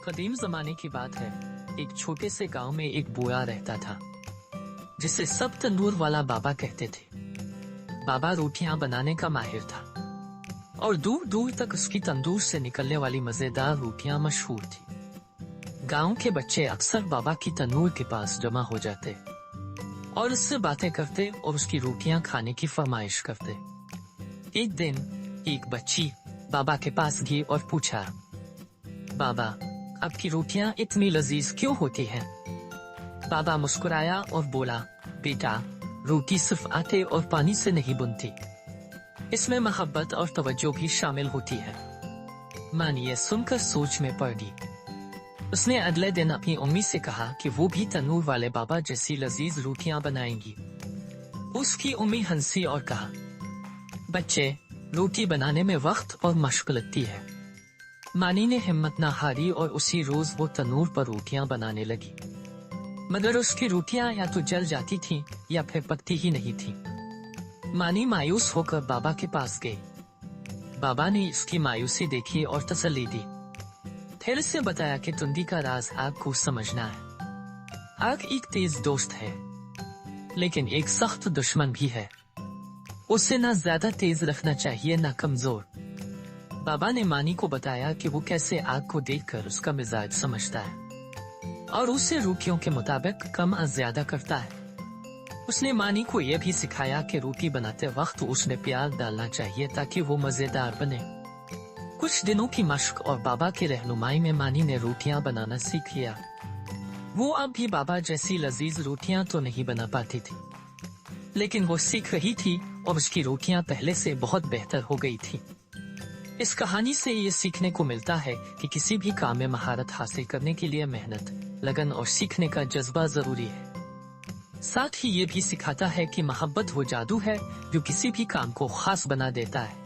कदीम जमाने की बात है। एक छोटे से गांव में एक बूढ़ा रहता था जिसे सब तंदूर वाला बाबा कहते थे। बाबा रोटियां बनाने का माहिर था और दूर दूर तक उसकी तंदूर से निकलने वाली मजेदार रोटियां मशहूर थी। गांव के बच्चे अक्सर बाबा की तंदूर के पास जमा हो जाते और उससे बातें करते और उसकी रोटियां खाने की फरमाइश करते। एक दिन एक बच्ची बाबा के पास गई और पूछा, बाबा, आपकी रोटियां इतनी लजीज क्यों होती हैं? बाबा मुस्कुराया और बोला, बेटा, रोटी सिर्फ आटे और पानी से नहीं बनती, इसमें मोहब्बत और तवज्जो भी शामिल होती है। माँ ये सुनकर सोच में पड़ गई। उसने अगले दिन अपनी अम्मी से कहा कि वो भी तंदूर वाले बाबा जैसी लजीज रोटियां बनाएंगी। उसकी अम्मी हंसी और कहा, बच्चे, रोटी बनाने में वक्त और मशक लगती है। मानी ने हिम्मत न हारी और उसी रोज वो तंदूर पर रोटियां बनाने लगी, मगर उसकी रोटियां या तो जल जाती थीं या फिर पकती ही नहीं थीं। मानी मायूस होकर बाबा के पास गई। बाबा ने इसकी मायूसी देखी और तसल्ली दी। फिर से बताया कि तुंदी का राज आग को समझना है। आग एक तेज दोस्त है, लेकिन एक सख्त दुश्मन भी है। उसे न ज्यादा तेज रखना चाहिए न कमजोर। बाबा ने मानी को बताया कि वो कैसे आग को देखकर उसका मिजाज समझता है और उसे रोटियों के मुताबिक कम और ज्यादा करता है। उसने मानी को यह भी सिखाया कि रोटी बनाते वक्त उसमें प्याज डालना चाहिए ताकि वो मजेदार बने। कुछ दिनों की मशक और बाबा की रहनुमाई में मानी ने रोटियां बनाना सीख लिया। वो अब भी बाबा जैसी लजीज रोटियां तो नहीं बना पाती थी, लेकिन वो सीख रही थी और उसकी रोटियां पहले से बहुत बेहतर हो गई थी। इस कहानी से ये सीखने को मिलता है कि किसी भी काम में महारत हासिल करने के लिए मेहनत, लगन और सीखने का जज्बा जरूरी है। साथ ही ये भी सिखाता है कि मोहब्बत वो जादू है जो किसी भी काम को खास बना देता है।